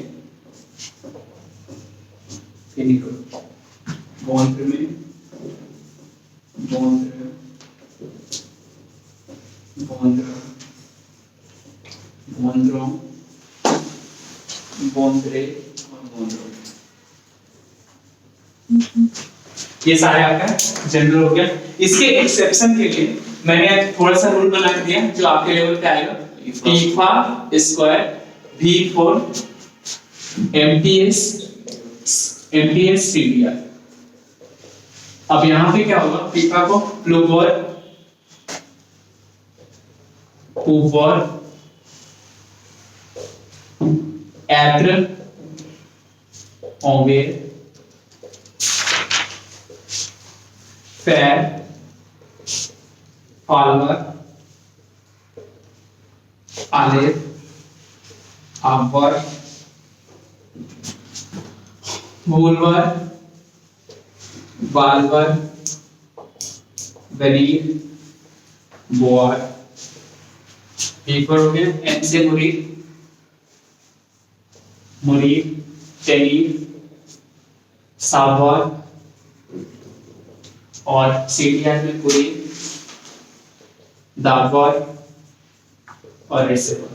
फिनिरो। बॉन्ड में, बॉन्ड, बॉन्ड, बॉन्ड्रो, बॉन्ड्रे और बॉन्ड्रो। ये सारे आपका जनरल हो गया। इसके एक्सेप्शन के लिए मैंने थोड़ा सा रूल बना के दिया जो आपके लेवल पे आएगा। पीफा square v for MTS CDR. अब यहां पे क्या होगा, पीफा को प्लूवर, हूवर, एत्र, ओवेर, फेर, फाल्वर, आलेर, आवर, वुलवर, बालवर, वरीर, बोआर। हो गया एन से मुरीद, मुरीद, टेनीर, सावर, और सीडीआर में पूरी दावर और रिसीवर।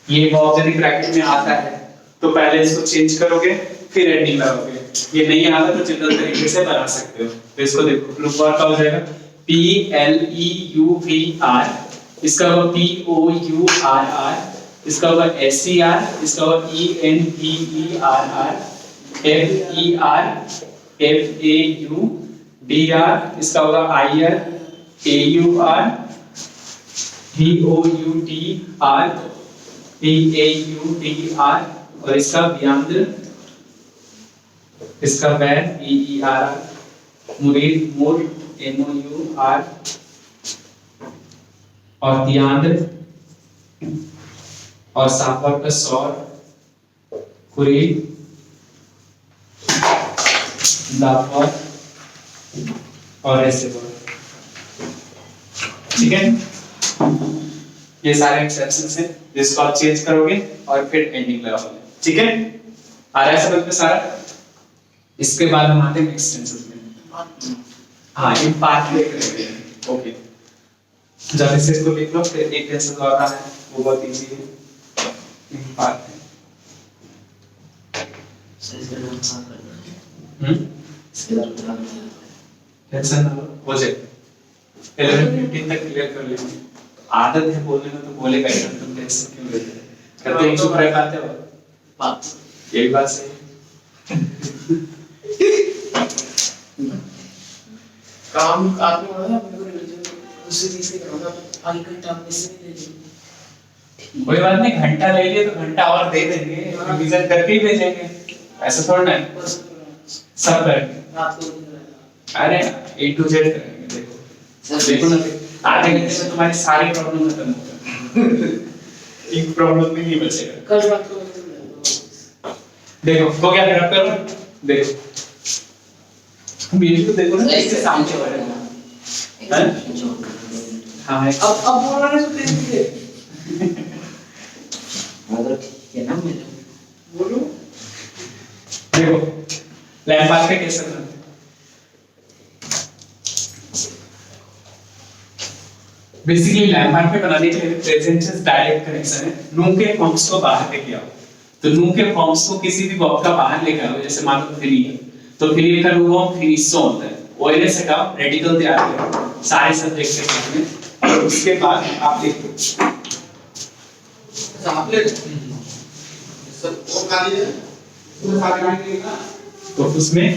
ये ऑब्जेक्टिव ब्रैकेट में आता है तो पहले इसको चेंज करोगे फिर एंडिंग लगाओगे। ये नहीं आता तो जनरल तरीके से बना सकते हो। तो इसको देखो, प्लूवर का हो जाएगा P L E U V R, इसका होगा P O U R R, इसका होगा S E R, इसका होगा E N V E R R, F E R F A U D R, इसका होगा I R A U R V O U T R P A U D R, और इसका व्यांद्र, इसका van E E R R, मुरीद मुर M O U R, और दियांद्र और सापर का सौर, कुरीद, दापर और ऐसे बोल। ठीक है, ये सारे एक्सेप्शंस हैं जिसको आप चेंज करोगे और फिर एंडिंग लगाओगे। ठीक है, आ रहा है समझ में सारा। इसके बाद हम आते हैं नेक्स्ट टेंसेस में। हाँ, इन पार्ट लेकर ओके, जब इसे इसको लिख लो फिर एक टेंसेस और आता है वो बहुत इजी है। इन पार्ट टेंशन ना हो जाए 11-15 तक क्लियर कर लेंगे। आदत है बोलने में तो बोलेगा ही, तुम टेंशन क्यों लेते हो? करते ही चुप रह पाते हो बात, यही बात सही है। काम आपने बोला ना अपने को रिवीजन दूसरी चीज से करना, आगे घंटा में से नहीं ले कोई बात नहीं, घंटा ले लिए तो घंटा और दे देंगे, रिवीजन करके ही भेजेंगे, ऐसा थोड़ा ना है। सब करेंगे रात को। अरे A to Z करेंगे। देखो देखो ना, आधे घंटे में तुम्हारी सारी प्रॉब्लम खत्म हो जाएगी, एक प्रॉब्लम भी नहीं बचेगा। कल रात को देखो हो गया, फिर आप करो। देखो मेरे को देखो ना, इसके सामने वाले हैं। हाँ है। अब बोल रहे तो तेज थे मतलब ठीक है ना, मेरे बोलो। देखो लैम्पार्ड पे कैसे बनाते हैं? बेसिकली लैम्पार्ड पे बनाने के लिए प्रेजेंटेशन डायरेक्ट कनेक्शन है। नू के फॉर्म्स को बाहर लेके आओ, तो नू के फॉर्म्स को किसी भी वर्ब का बाहर लेके आओ, जैसे मान लो फ्री है तो फ्री का रूप फॉर्म फ्रीसो होता है। वो इन्हें से का रेडिकल तैयार करो सारे सब्जेक्ट के साथ में, और उसके बाद आप लिखो सामने सब वो खाली है, वो खाली नहीं है। तो उसमें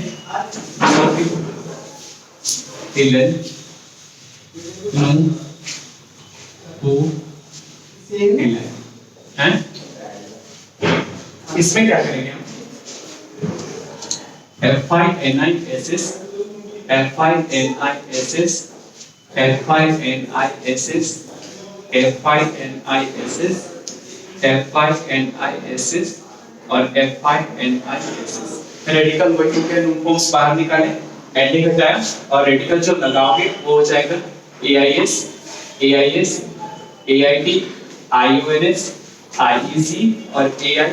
तिलन नू टू तिलन हैं। इसमें क्या करेंगे हम? F5NISS, F5NISS, F5NISS, F5NISS, F5NISS और F5NISS। रेडिकल वही हो गया, नूक्लियस बाहर निकाले, एंडिंग हो जाएगा और रेडिकल जो लगाओगे वो हो जाएगा AIS, AIS, AIT, IONS, IEC और AIEN।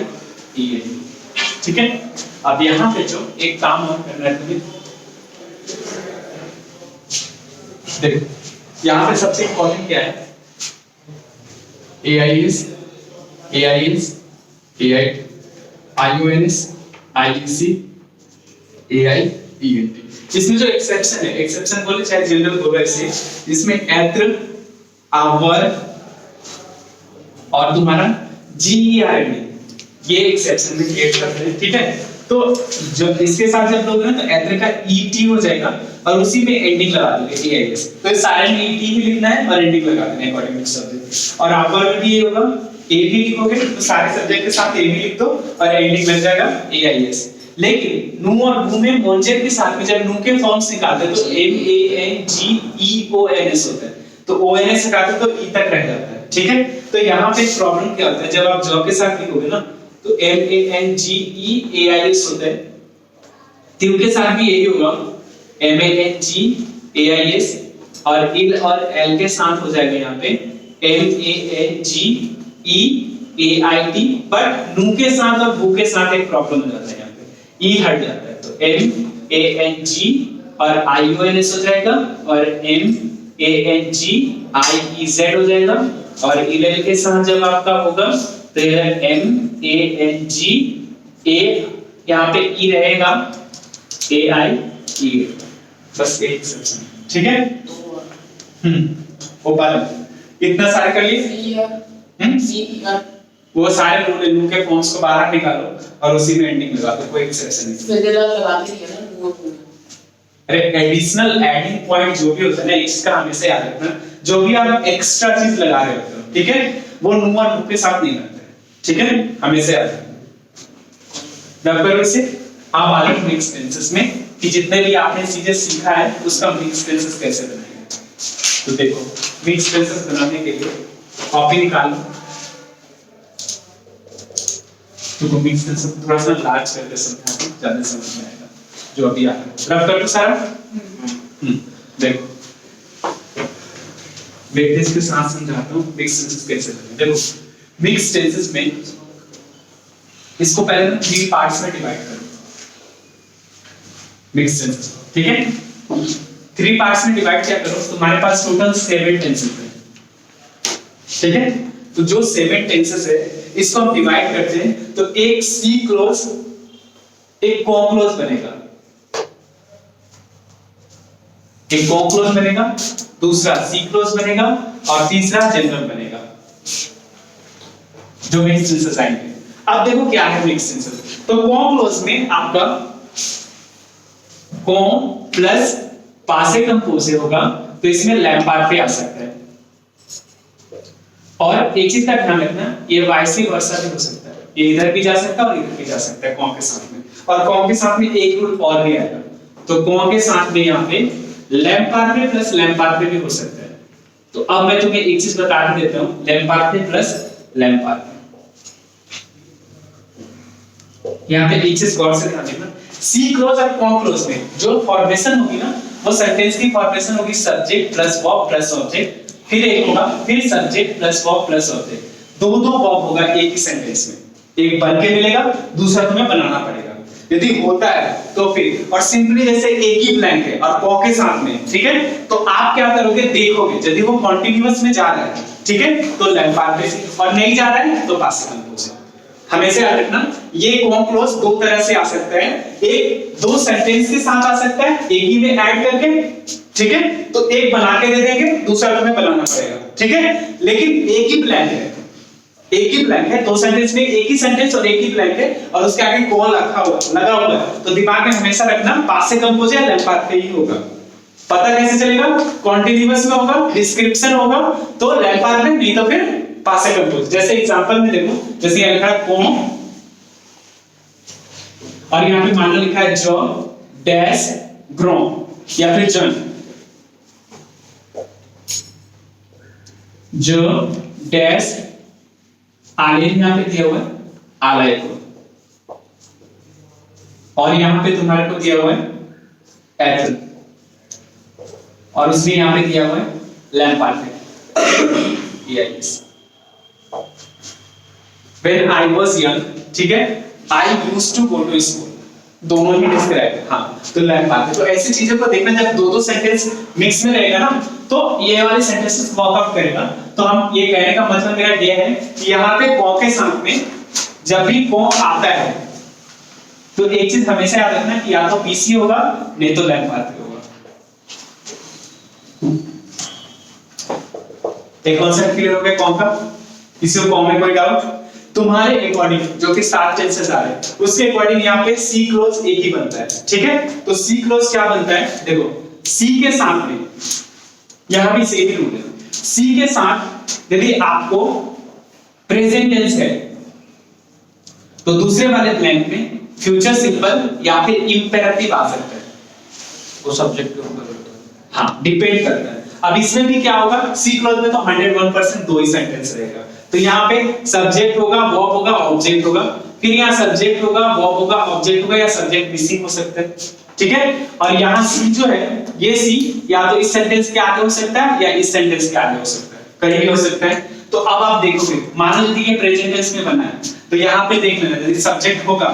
ठीक है, अब यहाँ पे जो एक काम और करना है तुम्हें, देखो यहाँ पे सबसे इम्पोर्टेंट क्या है, AIS, AIS, AIT, IONS, IEC, AIENT। इसमें जो एक्सेप्शन है, एक्सेप्शन बोले चाहे जनरल बोले ऐसे, इसमें एत्र, आवर और तुम्हारा GERD ये एक्सेप्शन में क्रिएट करते हैं। ठीक है, तो जब इसके साथ जब लोगे ना तो एत्र का ET हो जाएगा और उसी में एंडिंग लगा दोगे AIS, तो इस सारे में ET ही लिखना है और एंडिंग लगा देना है अकॉर्डिंग टू सब्जेक्ट। और आवर में भी ये होगा, A भी लिखोगे तो सारे सब्जेक्ट के साथ A भी लिख दो और एंडिंग लग जाएगा AIS। लेकिन नू और नू में मोंजेट के साथ में जब नू के फॉर्म्स निकालते हैं तो MANGEONS होता है, तो ONS हटाते तो E तक रह जाता है। ठीक है, तो यहाँ पे प्रॉब्लम क्या होता है, जब आप जॉ के साथ लिखोगे ना तो MANGEAIS होता है, ट्यू के साथ भी यही होगा MANGAIS और इल और एल के साथ हो जाएगा यहाँ पे MANGEAIT, बट नू के साथ और वू के साथ एक प्रॉब्लम हो जाता है, यहाँ पे ई हट जाता है, तो MANG और IONS हो जाएगा और MANGIEZ हो जाएगा और इल के साथ जब आपका होगा तो ये MANG A यहाँ पे E रहेगा AIE, बस एक सेक्शन। ठीक है, हो पा रहा, इतना सारे कर लिए। वो सारे नू के फॉर्म्स को बाहर निकालो और उसी में एंडिंग लगा दो, कोई एक्सेप्शन नहीं। फेडरल लगाते ही है ना। अरे एडिशनल एडिंग पॉइंट जो भी होता है ना, इसका हमेशा याद रखना, जो भी आप एक्स्ट्रा चीज लगा रहे होते हो, ठीक है, वो नू और नू के साथ नहीं लगता है। ठीक है, हमेशा याद रखना। अब करो इसे, आप आगे मिक्स टेंसेस में कि जितने भी आपने चीजें सीखा है उसका मिक्स टेंसेस कैसे बनाएंगे। तो देखो, मिक्स टेंसेस बनाने के लिए कॉपी निकाल लो, तो मिक्स टेंसेस थोड़ा सा लार्ज करके समझाते हैं, ज्यादा समझ में आएगा जो अभी आ रहा है। रब कर लो सारा। देखो वेटेज के साथ समझाता हूँ मिक्स टेंसेस कैसे बनाएंगे। देखो मिक्स टेंसेस में इसको पहले 3 पार्ट्स में डिवाइड करो, मिक्स टेंसेस। ठीक है, 3 पार्ट्स में डिवाइड क्या करो, तुम्हारे पास टोटल 7 टेंसेस है। ठीक है, तो जो 7 टेंसेस है इसको हम डिवाइड करते हैं, तो एक सी क्लोज एक को क्लोज बनेगा, एक को क्लोज बनेगा, दूसरा सी क्लोज बनेगा और तीसरा जनरल बनेगा, जो मिक्स टेंसेस आएंगे। अब देखो क्या है मिक्स टेंसेस, तो को क्लोज में आपका को प्लस पासे कंपोज होगा, तो इसमें लैम्पार्ड पे आ सकता है। और एक चीज का ध्यान रखना, ये वाइस वर्सा भी हो सकता है, ये इधर भी जा सकता है और इधर भी जा सकता है कॉम के साथ में, और कॉम के साथ में एक रूल और भी आएगा, तो कॉम के साथ में यहाँ पे लैम्पार्ड पे प्लस लैम्पार्ड पे भी हो सकता है। तो अब मैं तुम्हें एक चीज बता देता हूँ, लैम्पार्ड पे प्लस लैम्पार्ड पे, यहाँ पे एक चीज गौर से ध्यान देना, सी क्लोज और कॉम क्लोज में जो फॉर्मेशन होगी ना, वो सेंटेंस की फॉर्मेशन होगी subject plus verb plus object, फिर एक होगा फिर subject plus verb plus object, दो वर्ब होगा एक ही सेंटेंस में, एक बन के मिलेगा, दूसरा तुम्हें बनाना पड़ेगा। यदि होता है तो फिर, और सिंपली जैसे एक ही ब्लैंक है और को के साथ में, ठीक है, तो आप क्या करोगे, देखोगे यदि वो कॉन्टिन्यूअस में जा रहा है, ठीक है, तो लैम्पार्ड पे, और नहीं जा रहा है तो पासिव कंपोज। हमेशा याद रखना, ये कॉम क्लोज दो तरह से आ सकता है, एक दो सेंटेंस के साथ आ सकता है एक ही में ऐड करके, ठीक है, तो एक बना के दे देंगे, दूसरा तुम्हें बनाना पड़ेगा। ठीक है, लेकिन एक ही ब्लैंक है, एक ही ब्लैंक है, दो सेंटेंस में एक ही सेंटेंस और एक ही ब्लैंक है और उसके आगे कॉल रखा हुआ लगा हुआ है, तो दिमाग में हमेशा रखना पास से कंपोज या लैम्पार्ड पे ही होगा। पता कैसे चलेगा, कॉन्टिन्यूअस में होगा, डिस्क्रिप्शन होगा तो लैम्पार्ड में, नहीं तो फिर पास से कंपोज। जैसे एग्जांपल में देखो, जैसे ये लिखा है कॉम और यहाँ पे मान लो लिखा है जो डैश ग्रो या फिर जन, जो डैश आलेख यहाँ पे दिया हुआ है आलेख, और यहाँ पे तुम्हारे को दिया हुआ है एथल, और उसमें यहाँ पे दिया हुआ है लैम्पार्ट। When I was young, ठीक है, I used to go to school, दोनों ही डिस्क्राइब है। हाँ, तो लैम्पार्ट। तो ऐसी चीजों को देखना, जब दो दो सेंटेंस मिक्स में रहेगा ना, तो ये वाले सेंटेंसेस वर्कआउट करेगा। तो हम ये कहने का मतलब मेरा ये है कि यहाँ पे को के साथ में जब भी को आता है तो एक चीज हमेशा याद रखना कि या तो पीसी होगा नहीं तो लैम्पार्ट होगा। एक कॉन्सेप्ट क्लियर हो गया कौन का? किसी को कौन में कोई डाउट? तुम्हारे अकॉर्डिंग जो कि 7 टेंसेस आ रहे हैं उसके अकॉर्डिंग यहाँ पे सी क्लोज एक ही बनता है, ठीक है? तो सी क्लोज क्या बनता है? देखो सी के साथ में यहां भी सेम ही रूल है। सी के साथ यदि आपको प्रेजेंट टेंस है तो दूसरे वाले ब्लैंक में फ्यूचर सिंपल या फिर इंपेरेटिव आ सकता है, वो सब्जेक्ट के ऊपर होता है। हाँ, डिपेंड करता है। अब इसमें भी क्या होगा, सी क्लोज में तो 101% दो ही सेंटेंस रहेगा। तो यहाँ पे सब्जेक्ट होगा, वर्ब होगा, ऑब्जेक्ट होगा, फिर यहाँ सब्जेक्ट होगा, वर्ब होगा, ऑब्जेक्ट होगा, या सब्जेक्ट मिसिंग हो सकता है, ठीक है? और यहाँ सी जो है, ये सी या तो इस सेंटेंस के आगे हो सकता है या इस सेंटेंस के आगे हो सकता है, कहीं भी हो सकता है। तो अब आप देखोगे, मान लो यदि ये प्रेजेंट टेंस में बना है तो यहाँ पे देख लेना, यदि सब्जेक्ट होगा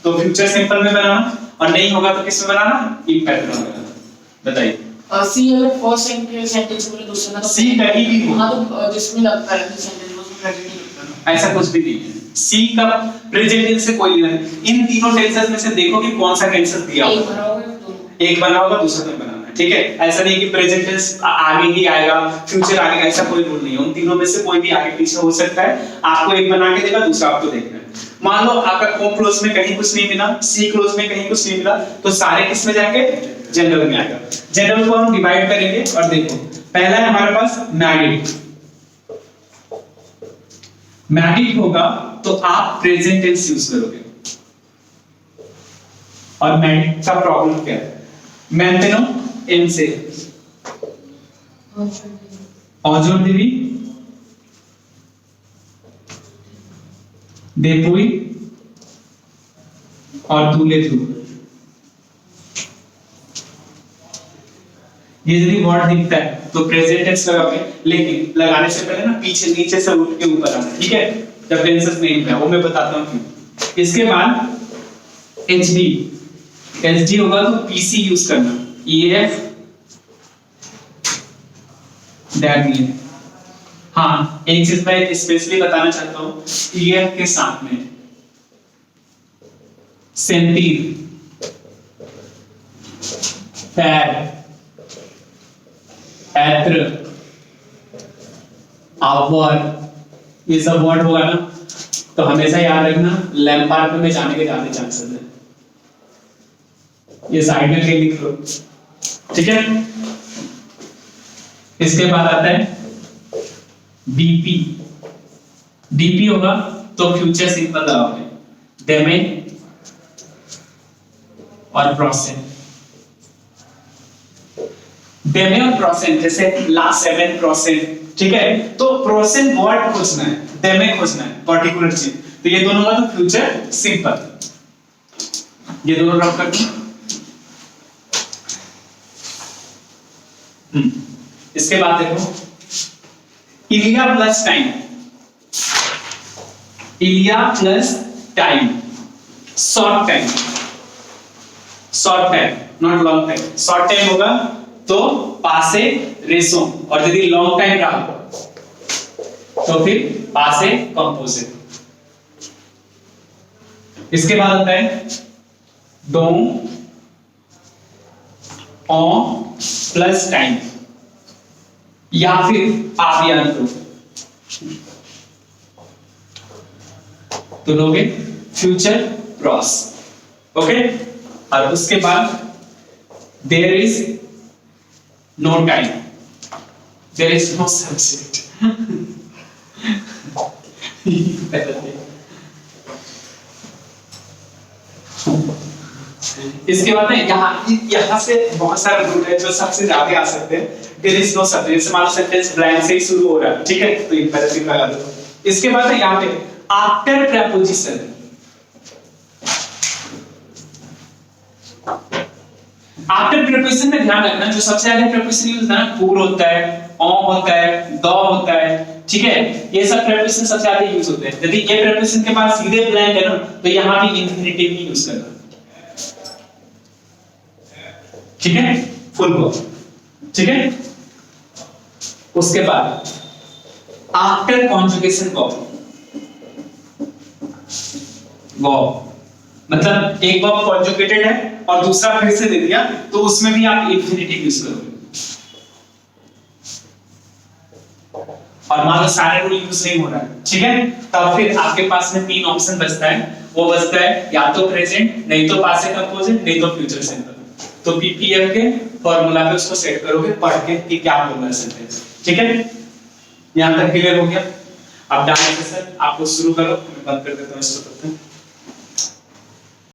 तो फ्यूचर सिंपल में बनाना, और नहीं होगा तो किस में बनाना? इंपेरेटिव में बनाना। बताइए। सी अगर फर्स्ट सेंटेंस बोले दूसरा तो सी कहीं भी हो, हाँ, तो जिसमें लगता है कि सेंटेंस में प्रेजेंट ही लगता है। ऐसा कुछ भी नहीं है। सी का प्रेजेंट टेंस से कोई लेना नहीं। इन तीनों टेंसेस में से देखो कि कौन सा टेंसेस दिया एक हुआ भरा है। होगा तो एक बना होगा, दूसरा नहीं बनाना है, ठीक है? ऐसा नहीं कि प्रेजेंट टेंस आगे ही आएगा, फ्यूचर आगे, ऐसा कोई रूल नहीं है। उन तीनों में से कोई भी आगे पीछे हो सकता है। आपको एक बना के देगा, दूसरा आपको देखना है। मान लो आपका को क्लोज में कहीं कुछ नहीं मिला, सी क्लोज में कहीं कुछ नहीं मिला, तो सारे किस में जाएंगे? जनरल में आएगा। जनरल को हम डिवाइड करेंगे और देखो, पहला है हमारे पास मैरिड। मैरिड होगा तो आप प्रेजेंट टेंस यूज करोगे। और मैरिड का प्रॉब्लम क्या है? मैंटेनो एम से অজর দেবী देपुई और दूले थू। ये यदि वर्ड दिखता है तो प्रेजेंट टेंस लगाओगे, लेकिन लगाने से पहले ना पीछे नीचे से उठ के ऊपर आना, ठीक है? जब टेंसेस नहीं है वो मैं बताता हूं क्यों। इसके बाद एचडी, एचडी होगा तो पीसी यूज करना, ईएफ दैट। हाँ, एक चीज मैं स्पेशली बताना चाहता हूँ, ईएफ के साथ में सेंटीर, पैर, एत्र, आवर, ये सब वर्ड होगा ना, तो हमेशा याद रखना लैम्पार्ड में जाने के ज्यादा चांसेस है। ये साइड में कहीं लिख लो, ठीक है? इसके बाद आता है डीपी। डीपी होगा तो फ्यूचर सिंपल लगाओगे, डेमे और प्रोसेंट। डेमे और प्रोसेंट, जैसे लास्ट 7%, ठीक है? तो प्रोसेंट वर्ड खोजना है, डेमे खोजना है, पर्टिकुलर चीज। तो ये दोनों का तो फ्यूचर सिंपल, ये दोनों रख करके। इसके बाद देखो इलिया प्लस टाइम, इलिया plus time, short time, short time not long time. Short time होगा तो पासे रेसो, और यदि लॉन्ग टाइम रहा तो फिर पासे कंपोजिट। इसके बाद होता है डोंग ऑन प्लस टाइम, या फिर आप या तो लोगे फ्यूचर क्रॉस, ओके? और उसके बाद there is no time, there is no subject. इसके बाद ना यहाँ से बहुत सारे रूल है जो सबसे ज्यादा आ सकते हैं। देयर इज नो सब्जेक्ट, जैसे मान लो सेंटेंस ब्लैंक से ही शुरू हो रहा है, ठीक है, तो इंपेरेटिव लगा दो। इसके बाद ना यहाँ पे आफ्टर प्रेपोजिशन, आफ्टर प्रेपोजिशन में ध्यान रखना जो सबसे ज्यादा प्रेपोजिशन यूज होता है ना, फॉर होता है, ऑन होता है, द होता है, ठीक है, ये सब प्रेपोजिशन सबसे ज्यादा यूज होते हैं। यदि ये प्रेपोजिशन के बाद सीधे ब्लैंक है ना, तो यहाँ भी इंफिनिटिव ही यूज करना, ठीक है, फुल वर्ब, ठीक है। उसके बाद आफ्टर कॉन्जुगेशन वर्ब, वर्ब मतलब एक वर्ब कॉन्जुगेटेड है और दूसरा फिर से दे दिया, तो उसमें भी आप इंफिनिटिव यूज करोगे। और मान लो सारे रूल यूज नहीं हो रहा है, ठीक है, तब फिर आपके पास में तीन ऑप्शन बचता है। वो बचता है या तो प्रेजेंट, नहीं तो पास्ट कंपोजिट, नहीं तो फ्यूचर सिंपल। तो पीपीएफ के फॉर्मूला पे उसको सेट करोगे पढ़ के कि क्या बोलना है सेंटेंस, ठीक है। यहां तक क्लियर हो गया। अब डायरेक्ट सेशन आपको शुरू करो, मैं बंद कर देता हूं इसको।